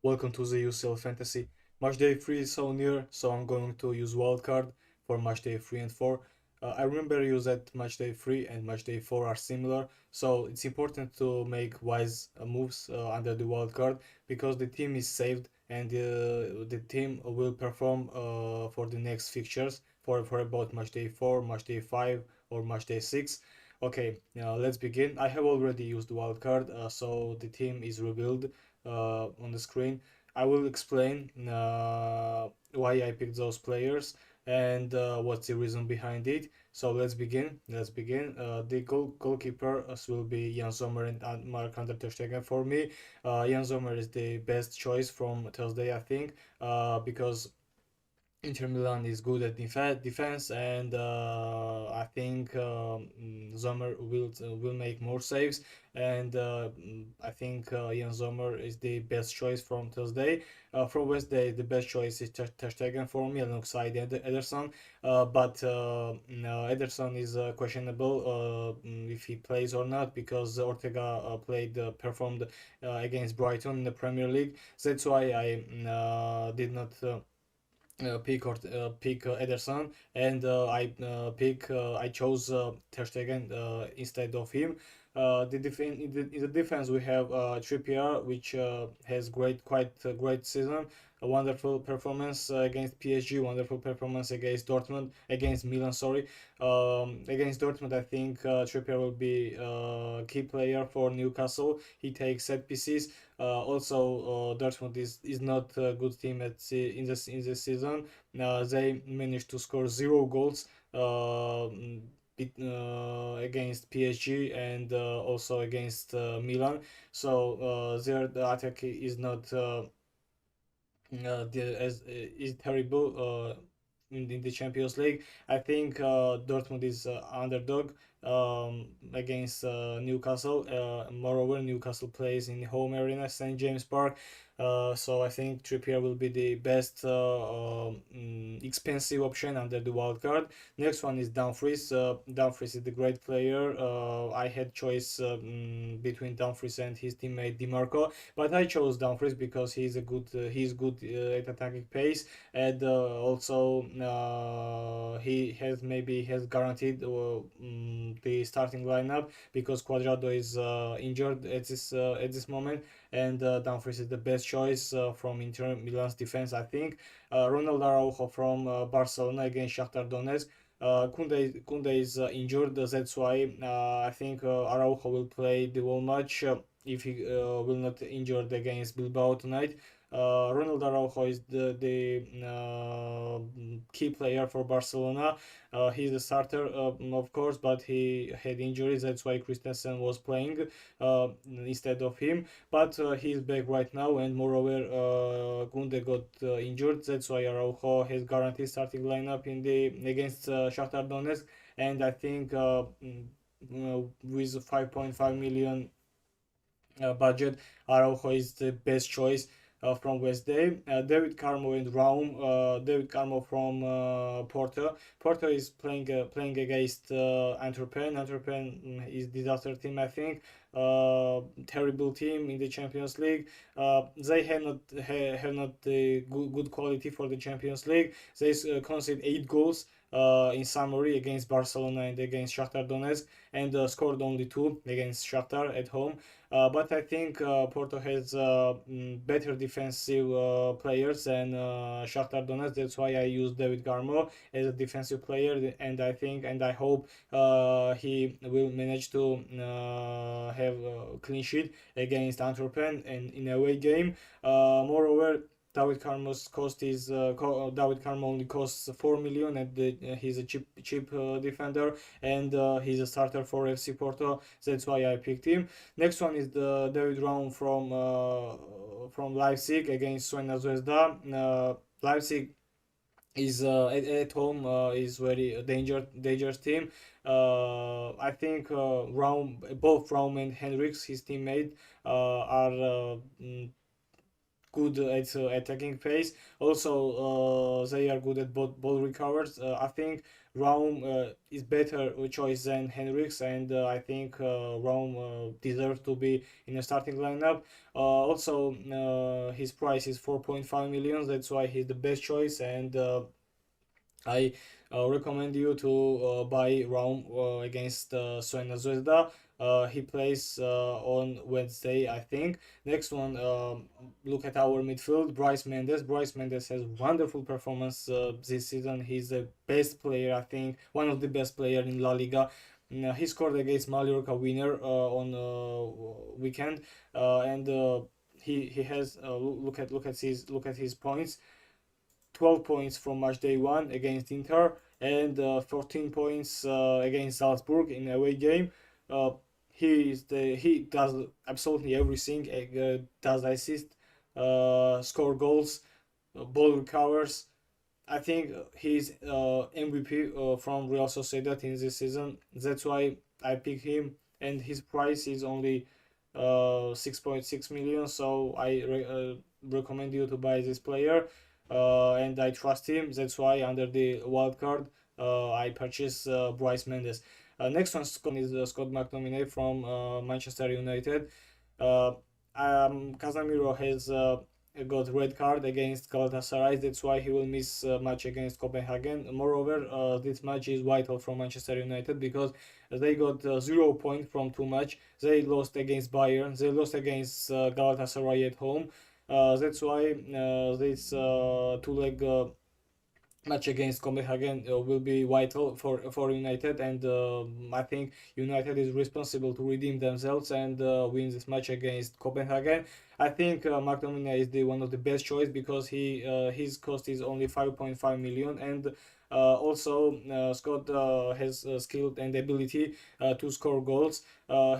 Welcome to the UCL Fantasy. Match day 3 is so near, so I'm going to use wildcard for match day 3 and 4. I remember you that match day 3 and match day 4 are similar, so it's important to make wise moves under the wildcard because the team is saved and the team will perform for the next fixtures for about match day 4, match day 5, or match day 6. Okay, let's begin. I have already used wildcard, so the team is revealed on the screen. I will explain why I picked those players and what's the reason behind it. So let's begin. The goalkeeper will be Jan Sommer and Marc-Andre ter Stegen for me. Jan Sommer is the best choice from Thursday, I think, because Inter Milan is good at defense, and I think Sommer will make more saves, and I think Jan Sommer is the best choice from Thursday. From Wednesday, the best choice is Ter Stegen for me alongside Ederson, but no, Ederson is questionable if he plays or not because Ortega performed against Brighton in the Premier League. That's why I did not. Pick Ederson, and I chose Ter Stegen instead of him. In the defense we have Trippier, which has quite a great season, a wonderful performance against PSG, wonderful performance against Dortmund, against Milan. Sorry, against Dortmund, I think Trippier will be a key player for Newcastle. He takes set pieces. Also, Dortmund is not a good team in this season. They managed to score 0 goals against PSG and also against Milan. So their the attack is not is terrible in the Champions League. I think Dortmund is underdog against Newcastle. Moreover, Newcastle plays in the home arena, St James Park. So I think Trippier will be the best expensive option under the wild card. Next one is Dumfries. Dumfries is the great player. I had choice between Dumfries and his teammate Dimarco, but I chose Dumfries because he's good at attacking pace, and also he has guaranteed the starting lineup because Cuadrado is injured at this moment, and Dumfries is the best choice from Inter Milan's defense, I think. Ronald Araujo from Barcelona against Shakhtar Donetsk. Kunde is injured, that's why I think Araujo will play the whole match if he will not injured against Bilbao tonight. Ronald Araujo is the key player for Barcelona. He's the starter, of course, but he had injuries. That's why Christensen was playing instead of him. But he's back right now, and moreover, Gunde got injured. That's why Araujo has guaranteed starting lineup in the against Shakhtar Donetsk. And I think with 5.5 million budget, Araujo is the best choice from Wednesday. David Carmo and Raum. David Carmo from Porto. Porto is playing against Antwerpen. Antwerpen is disaster team, I think. Terrible team in the Champions League. They have not the good quality for the Champions League. They conceded 8 goals. In summary, against Barcelona and against Shakhtar Donetsk, and scored only 2 against Shakhtar at home. But I think Porto has better defensive players than Shakhtar Donetsk. That's why I use David Garmo as a defensive player, and I think and I hope he will manage to have a clean sheet against Antwerpen and in away game. Moreover, David Carmo only costs 4 million, and he's a cheap defender, and he's a starter for FC Porto. That's why I picked him. Next one is the David Raum from Leipzig against Crvena Zvezda. Leipzig is at home is very dangerous team. I think both Raum and Henriks, his teammate, are good at attacking pace. Also, they are good at both ball recovers. I think Raum is better choice than Henriks, and I think Raum deserves to be in a starting lineup. Also, his price is 4.5 million. That's why he's the best choice, and I recommend you to buy Raum against Crvena Zvezda. He plays on Wednesday, I think. Next one, look at our midfield, Bryce Mendes. Bryce Mendes has wonderful performance this season. He's the best player, I think, one of the best player in La Liga. He scored against Mallorca winner on weekend, and he has look at his points. 12 points from match day 1 against Inter, and 14 points against Salzburg in away game. Uh, he does absolutely everything. Does assist, score goals, ball recovers. I think he's MVP from Real Sociedad in this season. That's why I pick him, and his price is only 6.6 million. So I recommend you to buy this player, and I trust him. That's why under the wild card, I purchase Bryce Mendes. Next one is Scott McTominay from Manchester United. Uh, Casemiro has got red card against Galatasaray. That's why he will miss match against Copenhagen. Moreover, this match is vital for Manchester United because they got 0 point from 2 match. They lost against Bayern. They lost against Galatasaray at home. That's why this two-leg match against Copenhagen will be vital for United, and I think United is responsible to redeem themselves and win this match against Copenhagen. I think McTominay is the one of the best choice because his cost is only 5.5 million, and also Scott has skill and ability to score goals.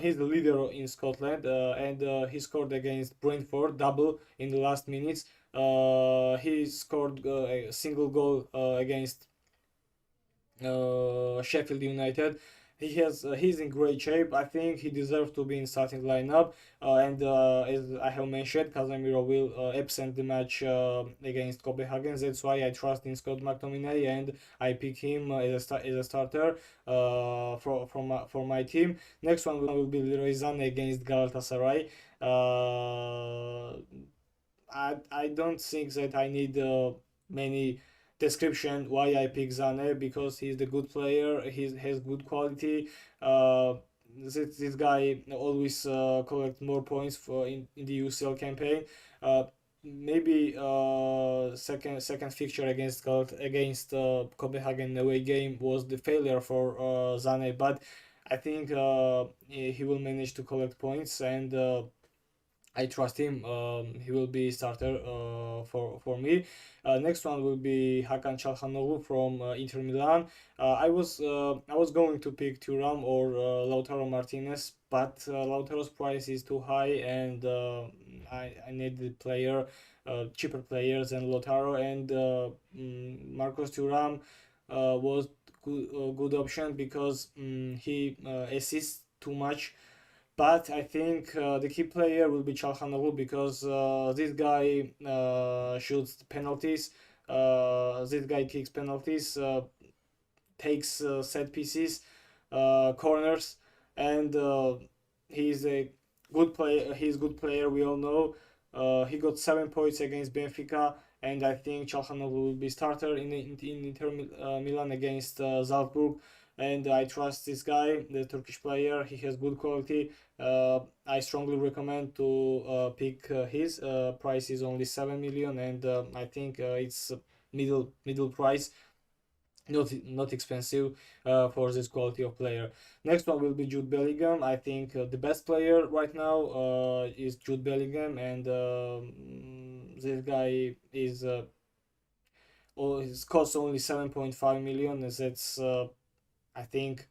He's the leader in Scotland, and he scored against Brentford double in the last minutes. He scored a single goal against Sheffield United. He's in great shape. I think he deserves to be in starting lineup. And as I have mentioned, Casemiro will absent the match against Copenhagen. That's why I trust in Scott McTominay, and I pick him as a starter for my team. Next one will be Leroy Sané against Galatasaray. I don't think that I need many description why I pick Zane, because he's the good player. He has good quality. This guy always collect more points in the UCL campaign. Uh, Maybe second fixture against Copenhagen away game was the failure for Zane, but I think he will manage to collect points, and I trust him. He will be starter for me. Next one will be Hakan Çalhanoğlu from Inter Milan. I was going to pick Thuram or Lautaro Martinez, but Lautaro's price is too high, and I need the player, cheaper players than Lautaro, and Marcos Thuram was good option because he assists too much, but I think the key player will be Çalhanoğlu because this guy shoots penalties. This guy kicks penalties, takes set pieces, corners, and he's a good player. He's a good player. We all know. He got 7 points against Benfica, and I think Çalhanoğlu will be starter in Inter Milan against Salzburg. And I trust this guy, the Turkish player. He has good quality. I strongly recommend to pick his. Price is only 7 million, and I think it's middle price, not expensive for this quality of player. Next one will be Jude Bellingham. I think the best player right now is Jude Bellingham, and this guy is his cost only 7.5 million. That's I think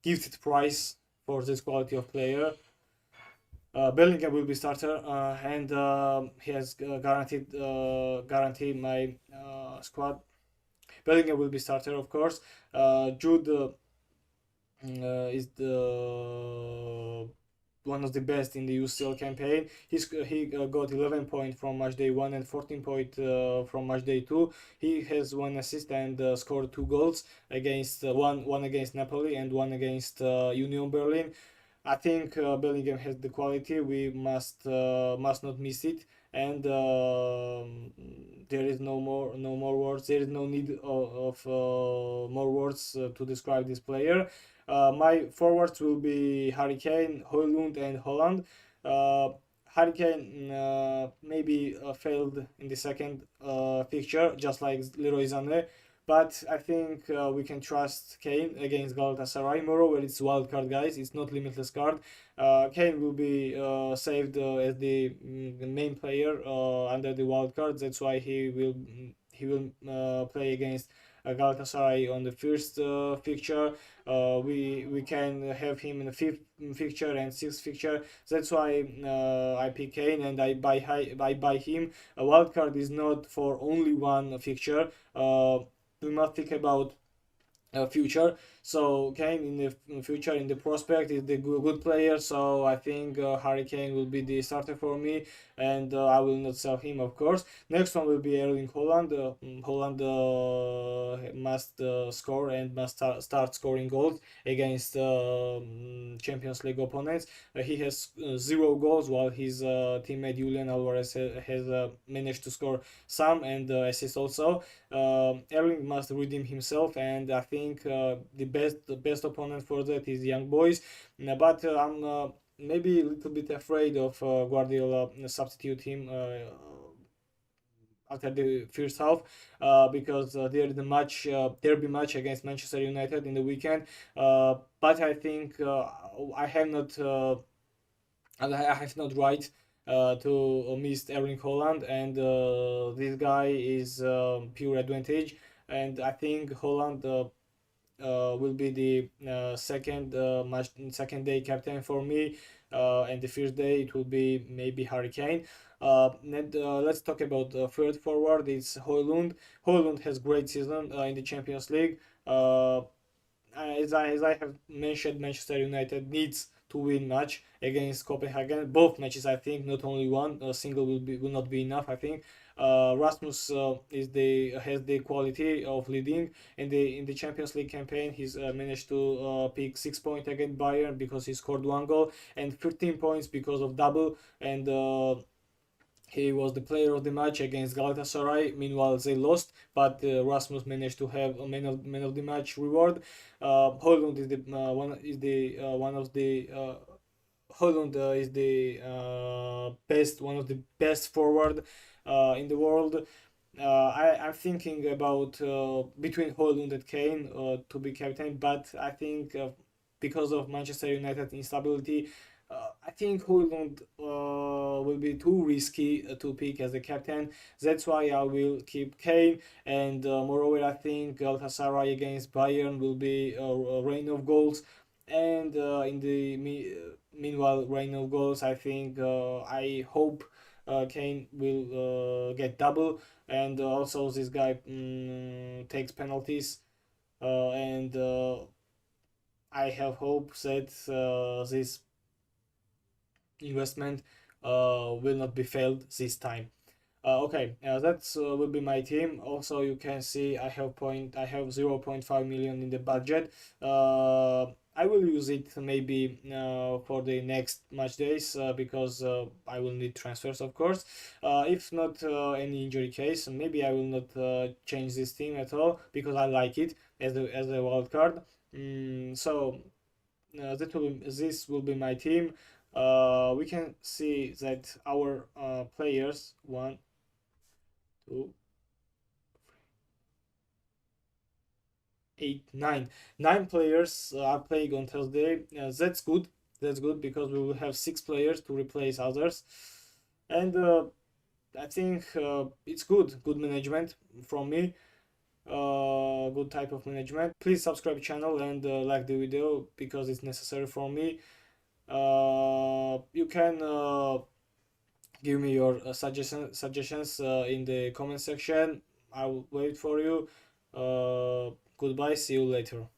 gifted price for this quality of player. Bellingham will be starter, and he has guaranteed my squad. Bellingham will be starter, of course. Jude is the one of the best in the UCL campaign. He got 11 points from match day 1 and 14 points from match day 2. He has one assist and scored 2 goals against one against Napoli and one against Union Berlin. I think Bellingham has the quality. We must not miss it. And there is no more words. There is no need of more words to describe this player. My forwards will be Harry Kane, Højlund, and Holland. Uh, Harry Kane maybe failed in the second fixture, just like Leroy Sané. But I think we can trust Kane against Galatasaray. Moreover, it's wild card, guys. It's not limitless card. Kane will be saved as the main player under the wild card. That's why he will play against Galatasaray on the first fixture. We can have him in the fifth fixture and sixth fixture. That's why I pick Kane and I buy him. A wild card is not for only one fixture. We must think about future. So Kane in the future, in the prospect, is the good player. So I think Harry Kane will be the starter for me, and I will not sell him, of course. Next one will be Erling Haaland. Haaland must score and must start scoring goals against Champions League opponents. He has 0 goals, while his teammate Julian Alvarez has managed to score some and assist also. Erling must redeem himself, and I think the best opponent for that is Young Boys. But I'm maybe a little bit afraid of Guardiola substitute him after the first half because there is the derby match against Manchester United in the weekend. But I think I have not right to miss Erling Haaland, and this guy is pure advantage. And I think Haaland will be the second day captain for me, and the first day it will be maybe Harry Kane. Let's talk about third forward. It's Højlund. Højlund has great season in the Champions League. As I have mentioned, Manchester United needs to win match against Copenhagen. Both matches, I think, not only one. A single will not be enough, I think. Rasmus has the quality of leading in the Champions League campaign. He's managed to pick 6 points against Bayern because he scored 1 goal, and 15 points because of double, and he was the player of the match against Galatasaray. Meanwhile, they lost, but Rasmus managed to have a man of the match reward. Højlund is the one of the Højlund is the one of the best forward in the world. I'm thinking about between Højlund and Kane to be captain, but I think because of Manchester United instability, I think Højlund will be too risky to pick as the captain. That's why I will keep Kane. And moreover, I think Galatasaray against Bayern will be a rain of goals. And in the meanwhile, rain of goals, I think I hope Kane will get double. And also, this guy takes penalties. And I have hope that this investment will not be failed this time. Okay, that will be my team. Also, you can see I have 0.5 million in the budget. I will use it maybe for the next match days because I will need transfers, of course. If not any injury case, maybe I will not change this team at all because I like it as a wild card. So this will be my team. We can see that our players 1, 2, 8, 9 players are playing on Thursday. That's good. That's good because we will have 6 players to replace others, and I think it's good management from me. Good type of management. Please subscribe channel and like the video because it's necessary for me. You can give me your suggestions in the comment section. I will wait for you. Goodbye, see you later.